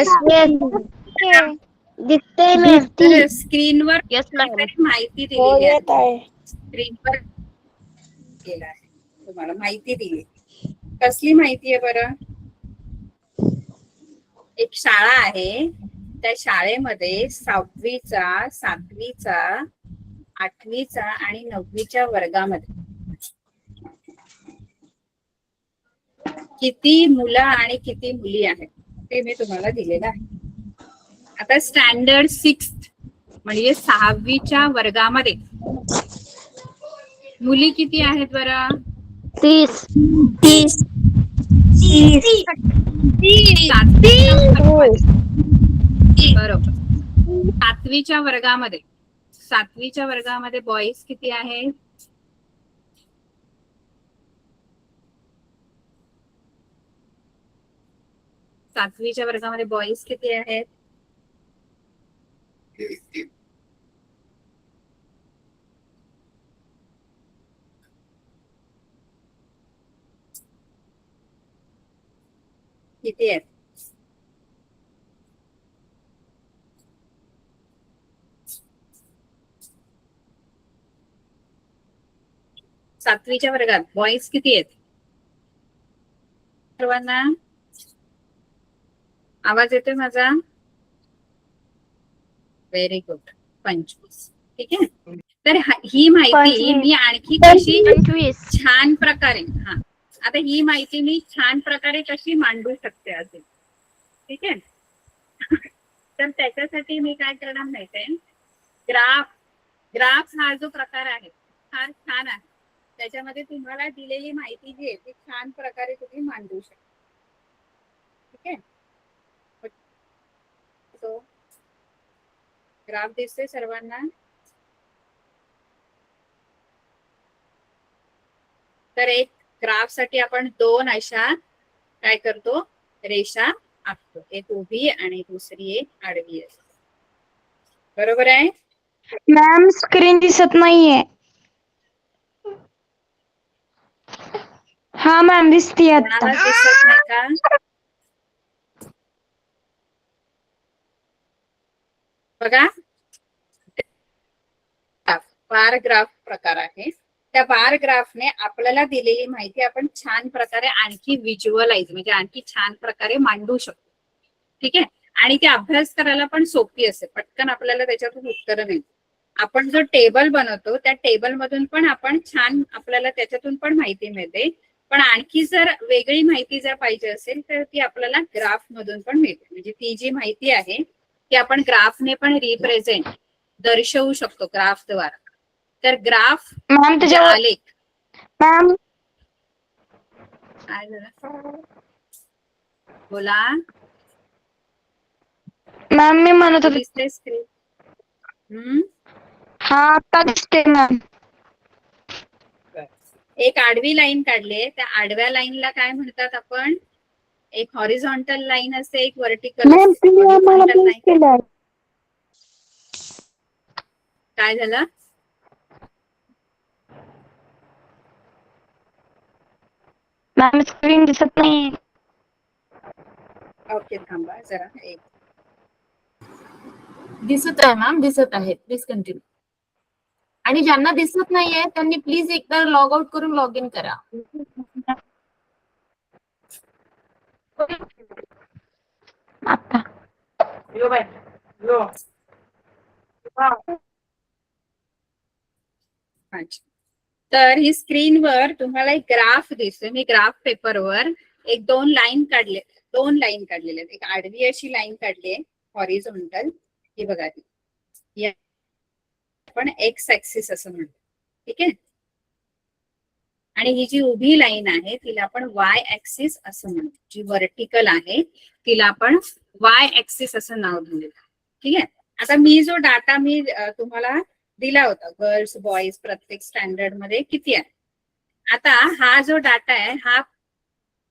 दिसते मॅम. तर स्क्रीनवर यस मॅम. काहीतरी माहिती हो दिलेली येत आहे. आहे. स्क्रीनवर केलं आहे तुम्हाला माहिती दिली. कसली माहिती आहे बरं? एक शाळा आहे, त्या शाळेमध्ये 6वीचा, 7वीचा, 8वीचा आणि 9वीच्या वर्गामध्ये किती मुलं आणि किती मुली आहेत ते मी तुम्हाला दिलेलं आहे. आता स्टँडर्ड 6 म्हणजे 6वीच्या वर्गामध्ये मुली किती आहेत बरं? 30. बरोबर. 7वीच्या वर्गामध्ये बॉईज किती आहेत? 7वीच्या वर्गामध्ये बॉईज किती आहेत? किती आहेत? सातवीच्या वर्गात बॉईज किती आहेत सर्वांना? आवाज येतोय माझा? Very good. 25. ठीक आहे. तर ही माहिती मी आणखी कशी 25. छान प्रकारे आता ही माहिती मी छान प्रकारे कशी मांडू शकते असे. ठीक आहे. तर त्याच्यासाठी मी काय करणार माहितीये, ग्राफ हा जो प्रकार आहे फार छान आहे. त्याच्यामध्ये तुम्हाला दिलेली माहिती जी आहे ती छान प्रकारे तुम्ही मांडू शकता. ठीक आहे. तो ग्राफ दिसतोय सर्वांना? तर एक ग्राफ साठी आपण 2 अशा काय करतो, रेषा आखतो. एक उभी आणि दुसरी एक आडवी असते. बरोबर आहे? मॅम स्क्रीन दिसत नाहीये. हा मॅम दिसते आता. कोणाला दिसत नाही का? बघा, बार ग्राफ प्रकार आहे. त्या बार ग्राफने आपल्याला दिलेली माहिती आपण छान प्रकारे आणखी व्हिज्युअलाइज म्हणजे आणखी छान प्रकारे मांडू शकतो. ठीक आहे. आणि ती अभ्यास करायला पण सोपी असते. पटकन आपल्याला त्याच्यातून उत्तर मिळते. आपण जो टेबल बनवतो त्या टेबल मधून पण आपण छान आपल्याला त्याच्यातून पण माहिती मिळते. पण आणखी जर वेगळी माहिती जर पाहिजे असेल तर ती आपल्याला ग्राफ मधून पण मिळते. म्हणजे ती जी माहिती आहे ती आपण ग्राफने पण रिप्रेझेंट दर्शवू शकतो ग्राफद्वारा. तर ग्राफ मॅम त्याच्यावर आलेख मॅम काय झालं बोला. मॅम मी म्हणत होते. दिसते स्क्रीन? हा आता दिसते मॅम. एक आडवी लाईन काढली. त्या आडव्या लाईनला काय म्हणतात आपण? एक हॉरिझॉन्टल लाईन असते, एक व्हर्टिकल मॅम असते. तुम्ही आम्हाला हॉरिझॉन्टल प्लीज लाईन केलं. काय झालं? मॅम स्क्रीन दिसत नाही. ओके थांबा जरा. एक दिसत आहे मॅम, दिसत आहे. Please continue. आणि ज्यांना दिसत नाहीये त्यांनी प्लीज एकदा लॉग आउट करून लॉग इन करा. आता अच्छा. तर ही स्क्रीनवर तुम्हाला एक ग्राफ दिसतोय. मी ग्राफ पेपरवर एक 2 लाईन काढलेल्या आहेत. एक आडवी अशी लाईन काढली आहे हॉरिझॉन्टल. ही बघा ती आपण एक्स ऍक्सिस असं म्हणतो. ठीक आहे. आणि ही जी उभी लाईन आहे तिला आपण वाय ऍक्सिस असं म्हणतो. जी व्हर्टिकल आहे तिला आपण वाय ऍक्सिस असं नाव दिलेलं. ठीक आहे. आता मी जो डाटा मी तुम्हाला दिला होता गर्ल्स बॉईज प्रत्येक स्टँडर्ड मध्ये किती आहे. आता हा जो डाटा आहे हा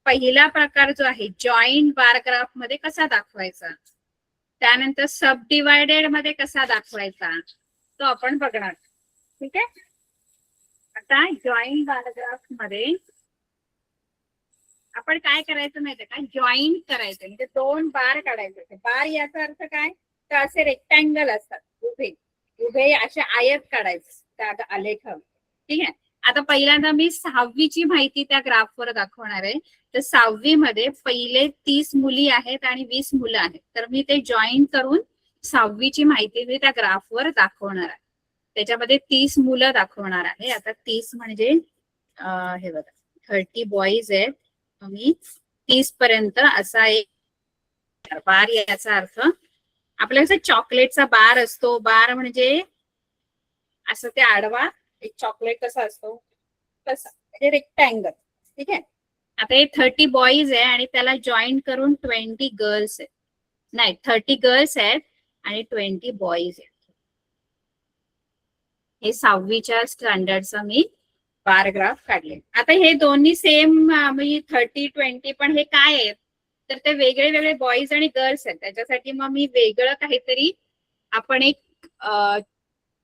पहिला प्रकार जो आहे जॉईंट बार ग्राफ मध्ये कसा दाखवायचा, त्यानंतर सब डिवायडेड मध्ये कसा दाखवायचा तो आपण बघणार. ठीक आहे. आता जॉईंट बार ग्राफ मध्ये आपण काय करायचं माहितीये का, जॉईंट करायचं म्हणजे दोन बार काढायचे. बार याचा अर्थ काय, तर असे रेक्टँगल असतात उभे उभे असे आयत काढायचे त्या आलेखावर. ठीक आहे. आता पहिल्यांदा मी 6वीची माहिती त्या ग्राफवर दाखवणार आहे. तर 6वी मध्ये पहिले 30 मुली आहेत आणि 20 मुलं आहेत. तर मी ते जॉईन करून 6वीची माहिती मी त्या ग्राफवर दाखवणार आहे. त्याच्यामध्ये 30 मुलं दाखवणार आहे. आता 30 म्हणजे हे बघा 30 बॉईज आहेत. मी 30 पर्यंत असा एक बार, याचा अर्थ आपल्याला चॉकलेटचा बार असतो. बार म्हणजे असं ते आडवा एक चॉकलेट कसा असतो तसा, म्हणजे रेक्टँगल. ठीक आहे. आता हे 30 बॉईज आहे आणि त्याला जॉईन करून 20 गर्ल्स आहेत. नाही 30 गर्ल्स आहेत आणि 20 बॉईज आहेत. हे 6वीच्या स्टँडर्डचा मी बार ग्राफ काढले. आता हे दोन्ही सेम म्हणजे 30-20 पण हे काय आहेत तर ते वेगळे वेगळे बॉईज आणि गर्ल्स आहेत. त्याच्यासाठी मग मी वेगळं काहीतरी आपण एक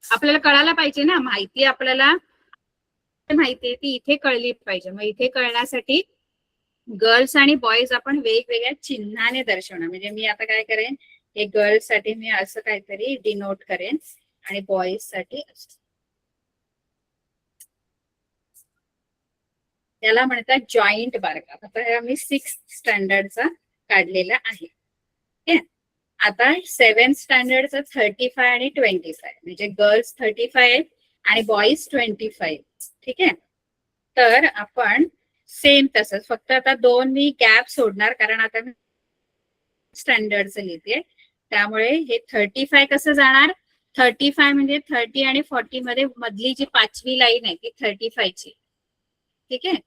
आपल्याला कळायला पाहिजे ना, माहिती आपल्याला माहिती आहे ती इथे कळली पाहिजे. मग इथे कळण्यासाठी गर्ल्स आणि बॉईज आपण वेगवेगळ्या चिन्हाने दर्शवणार. म्हणजे मी आता काय करेन, हे गर्ल्स साठी मी असं काहीतरी डिनोट करेन आणि बॉईज साठी असं. त्याला म्हणतात जॉईंट बार ग्राफ. आता मी 6th स्टँडर्डचा काढलेला आहे. ठीक आहे. आता 7th स्टँडर्डचा 35 आणि 25 म्हणजे गर्ल्स 35 आणि बॉईज 25. ठीक आहे. तर आपण सेम तसंच, फक्त आता 2 मी गॅप सोडणार कारण आता मी स्टँडर्डचं लिहिते. त्यामुळे हे 35 कसं जाणार, 35 म्हणजे 30 आणि 40 मध्ये मधली जी 5वी लाईन आहे ती 35 ची. ठीक आहे.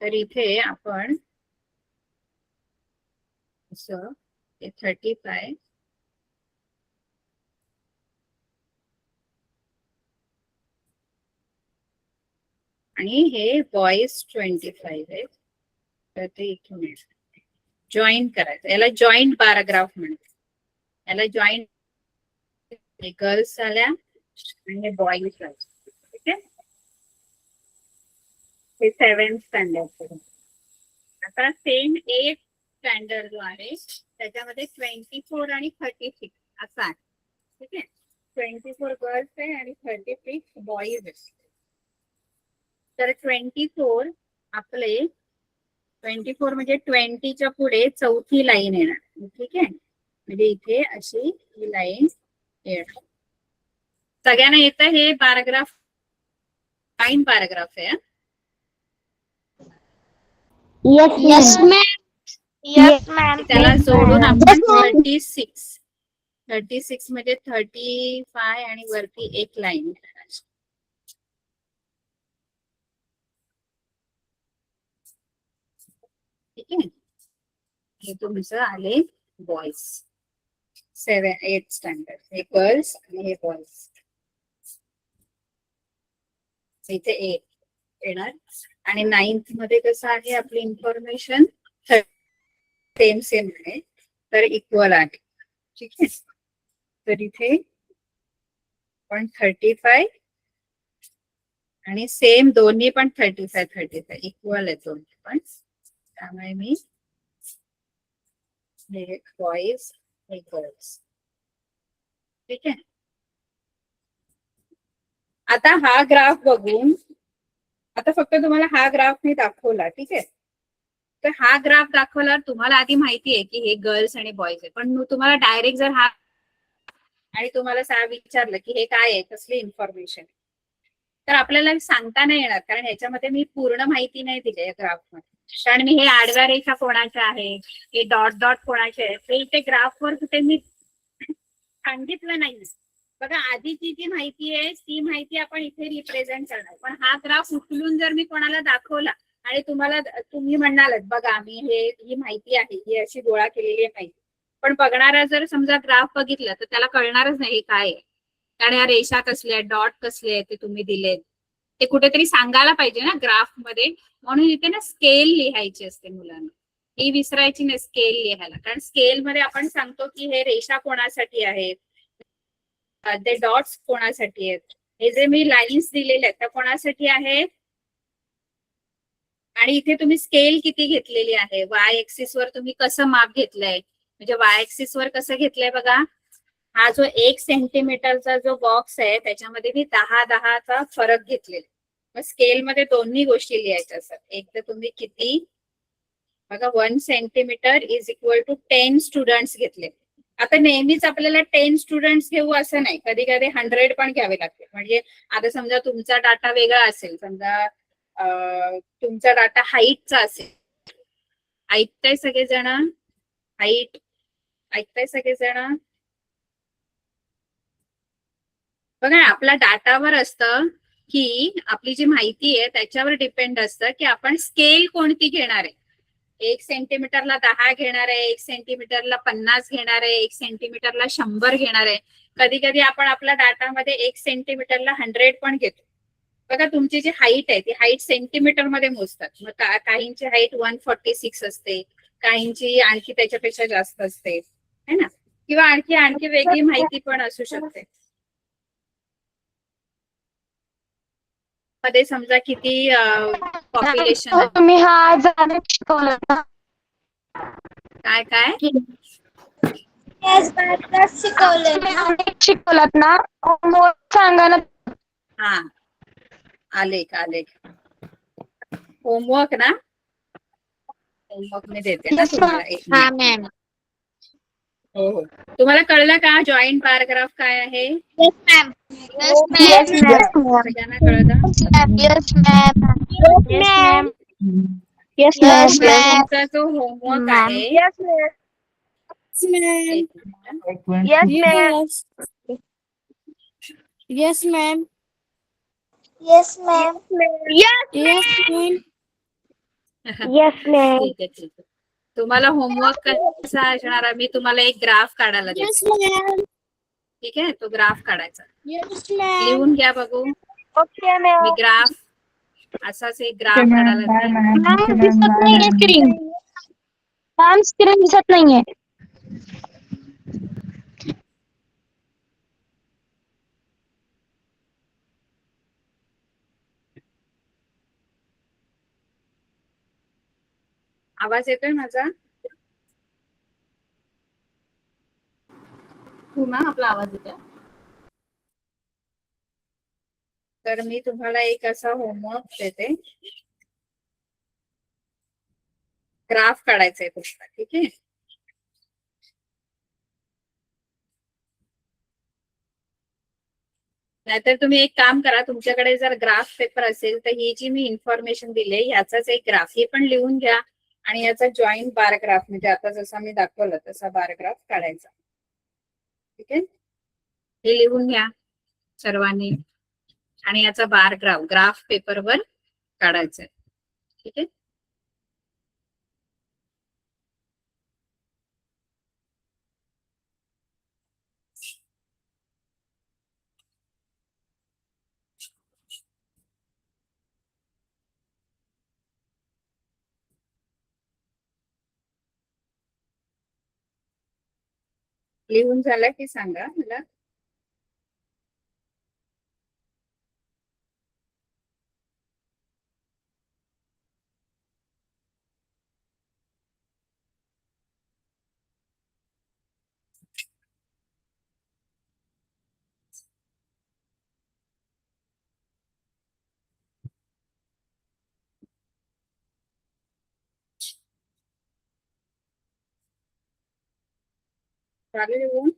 तर इथे आपण असं 35 आणि हे बॉईज 25 आहेत. तर ते इथून जॉईन करायचं. याला जॉईंट बाराग्राफ म्हणतात. याला जॉईंट गर्ल्स झाल्या आणि हे बॉईज झाले. ठीक आहे. हे 7th स्टँडर्ड. आता सेम 8th स्टँडर्ड जो आहे त्याच्यामध्ये 24 आणि 36 असा आहे. ठीक आहे. 24 गर्ल्स आहे आणि 36 बॉईज आहे. तर 24 आपले 24 म्हणजे 20च्या पुढे 4थी लाईन येणार. ठीक आहे. म्हणजे इथे अशी ही लाईन येणार. सगळ्यांना येतं हे पॅराग्राफ, लाईन पॅराग्राफ आहे. Yes ma'am. त्याला जोडून आपण 36 म्हणजे 35 आणि वरती एक लाईन. ठीक आहे. हे तुमचं आले बॉईज 8th स्टँडर्ड. हे गर्ल्स आणि हे बॉईज. इथे 8 येणार आणि 9th मध्ये कसं आहे आपली इन्फॉर्मेशन सेम आहे तर इक्वल आहे. ठीक आहे. तर इथे पण 35 आणि सेम दोन्ही पण 35 इक्वल आहे दोन्ही पण. त्यामुळे मी हे बॉईज हे गर्ल्स. ठीक आहे. आता हा ग्राफ बघून, आता फक्त तुम्हाला हा ग्राफ मी दाखवला. ठीक आहे. तर हा ग्राफ दाखवला तुम्हाला आधी माहिती आहे की हे गर्ल्स आणि बॉईज आहे. पण तुम्हाला डायरेक्ट जर हा आणि तुम्हाला विचारलं की हे काय आहे, कसली इन्फॉर्मेशन, तर आपल्याला सांगता नाही येणार कारण ह्याच्यामध्ये मी पूर्ण माहिती नाही दिली या ग्राफमध्ये. कारण मी हे आडव्या रेषा कोणाच्या आहे, हे डॉट डॉट कोणाचे आहे, ते इथे ग्राफवर कुठे मी सांगितलं नाही. बघा आधीची जी माहिती आहे ती माहिती आपण इथे रिप्रेझेंट करणार, पण हा ग्राफ उचलून जर मी कोणाला दाखवला आणि तुम्ही म्हणालात बघा मी ही माहिती आहे, ही अशी गोळा केलेली आहे माहिती, पण बघणारा जर समजा ग्राफ बघितलं तर त्याला कळणारच नाही हे काय आहे. कारण या रेषा कसल्या आहेत, डॉट कसले आहेत ते तुम्ही दिलेत, ते कुठेतरी सांगायला पाहिजे ना ग्राफ मध्ये. म्हणून इथे ना स्केल लिहायची असते मुलांना, ही विसरायची नाही स्केल लिहायला. कारण स्केल मध्ये आपण सांगतो की हे रेषा कोणासाठी आहेत, ते डॉट्स कोणासाठी आहेत, हे जे मी लाईन्स दिलेले आहेत त्या कोणासाठी आहेत, आणि इथे तुम्ही स्केल किती घेतलेली आहे, वाय एक्सिस वर तुम्ही कसं माप घेतलंय. म्हणजे वाय एक्सिस वर कसं घेतलंय बघा, हा जो 1 सेंटीमीटरचा जो बॉक्स आहे त्याच्यामध्ये मी 10-10चा फरक घेतलेला. मग स्केल मध्ये दोन्ही गोष्टी लिहायच्या असतात. एक तर तुम्ही किती बघा 1 centimetre is equal to 10 students घेतले. आता नेहमीच आपल्याला 10 स्टुडंट्स घेऊ असं नाही, कधी कधी 100 पण घ्यावे लागते. म्हणजे आता समजा तुमचा डाटा वेगळा असेल, समजा तुमचा डाटा हाईटचा असेल. ऐकताय सगळेजण? हाईट ऐकताय सगळेजण? बघा आपला डाटावर असतं की आपली जी माहिती आहे त्याच्यावर डिपेंड असतं की आपण स्केल कोणती घेणार आहे. 1 सेंटीमीटरला 10 घेणार आहे, 1 सेंटीमीटरला 50 घेणार आहे, 1 सेंटीमीटरला 100 घेणार आहे. कधी कधी आपण आपल्या डाटामध्ये 1 सेंटीमीटरला 100 पण घेतो. बघा तुमची जी हाईट आहे ती हाईट सेंटीमीटर मध्ये मोजतात. मग काहींची हाईट 146 असते, काहींची आणखी त्याच्यापेक्षा जास्त असते है ना, किंवा आणखी वेगळी माहिती पण असू शकते. मध्ये समजा किती पॉप्युलेशन आहे. तुम्ही हा आज शिकवलं ना? काय काय शिकवलात ना, सांगा ना. हा आलेख होमवर्क ना, होमवर्क मी देते ना तुम्हाला. एक हा मिनिट. मॅम. हो हो, तुम्हाला कळलं का जॉईंट बार ग्राफ काय आहे? Yes ma'am. सगळ्यांना कळलं? Yes ma'am. Yes ma'am. Yes तर मॅम. तुमचा जो होमवर्क मॅम. आहे, येस एक minute. Ma'am. Yes, ma'am. Yes ma'am. Yes ma'am. Yes ma'am. ठीक आहे ठीक आहे. तुम्हाला होमवर्क कसा असणार आहे, मी तुम्हाला एक ग्राफ काढायला देते. Yes, ma'am. ठीक आहे, तो ग्राफ काढायचा. Yes, ma'am. लिहून घ्या बघू. ओके मी मॅम. ग्राफ असाच एक ग्राफ काढायला बाय देते. मॅम. दिसत नाहीये स्क्रीन. मॅम स्क्रीन दिसत नाहीये. आवाज येतोय माझा? हो मॅम आपला आवाज येतोय. तर मी तुम्हाला एक असा होमवर्क देते. ग्राफ काढायचा आहे तुमचा. ठीक आहे, नाहीतर तुम्ही एक काम करा, तुमच्याकडे जर ग्राफ पेपर असेल तर ही जी मी इन्फॉर्मेशन दिली याचाच एक ग्राफ हे पण लिहून घ्या, आणि याचा जॉईंट बार ग्राफ म्हणजे आता जसा मी दाखवलं तसा बार ग्राफ काढायचा. ठीक आहे, हे लिहून घ्या सर्वांनी, आणि याचा बार ग्राफ पेपरवर काढायचा. ठीक आहे, लिहून झालं की सांगा मला. चालेल लिहून?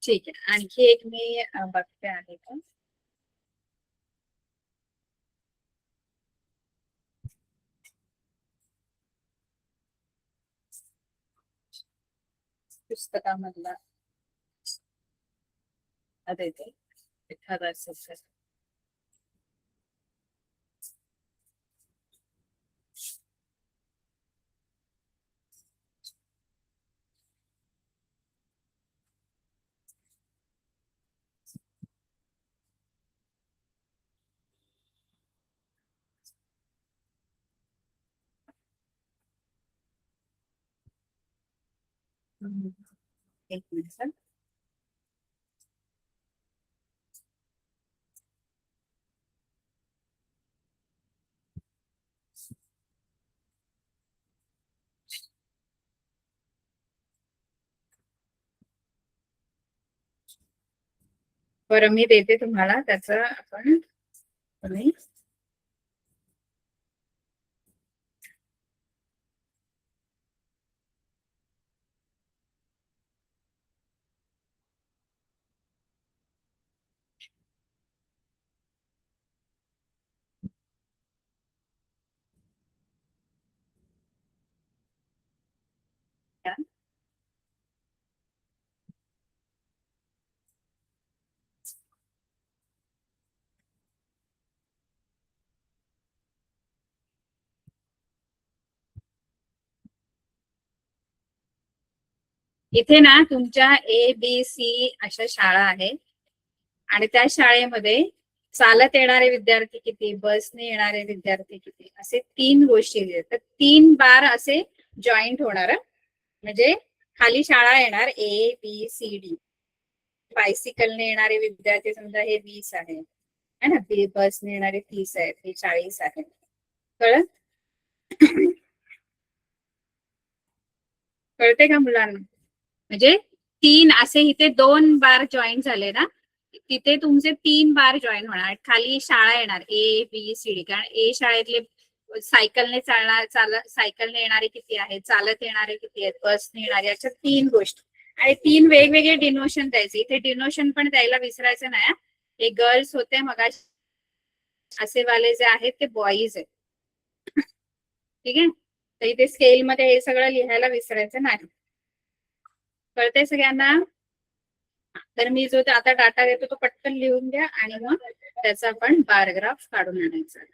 ठीक आहे, आणखी एक मी बघते आहे का. पुस्तकामधला अरे ते एखादा असेल तर. एक मिनिट सर. बरं मी देते तुम्हाला त्याचं आपण तुम्ही द्या. इथे ना तुमच्या ABC अशा शाळा आहेत आणि त्या शाळेमध्ये चालत येणारे विद्यार्थी किती, बसने येणारे विद्यार्थी किती, असे 3 गोष्टी आहेत. तर 3 बार असे जॉईंट होणार हं. म्हणजे खाली शाळा येणार ABCD. बायसिकलने येणारे विद्यार्थी समजा हे 20 आहे है ना, बसने येणारे 30 आहेत, हे 40 आहेत. कळलं? कळते का मुलांना? म्हणजे 3 असे इथे 2 बार जॉईन झाले ना, तिथे तुमचे 3 बार जॉईन होणार. खाली शाळा येणार ABCD. कारण ए शाळेतले सायकलने सायकलने येणारे किती आहेत, चालत येणारे किती आहेत, बसने येणारे, अशा 3 गोष्टी. आणि 3 वेगवेगळे डिनोशन द्यायचे. इथे डिनोशन पण द्यायला विसरायचं नाही. हे गर्ल्स होते मग असे वाले जे आहेत ते बॉईज आहेत. ठीक आहे. तर इथे स्केल मध्ये हे सगळं लिहायला विसरायचं नाही. कळतंय सगळ्यांना? तर मी जो आता डाटा देतो तो पटकन लिहून द्या आणि मग त्याचा आपण बार ग्राफ काढून आणायचा.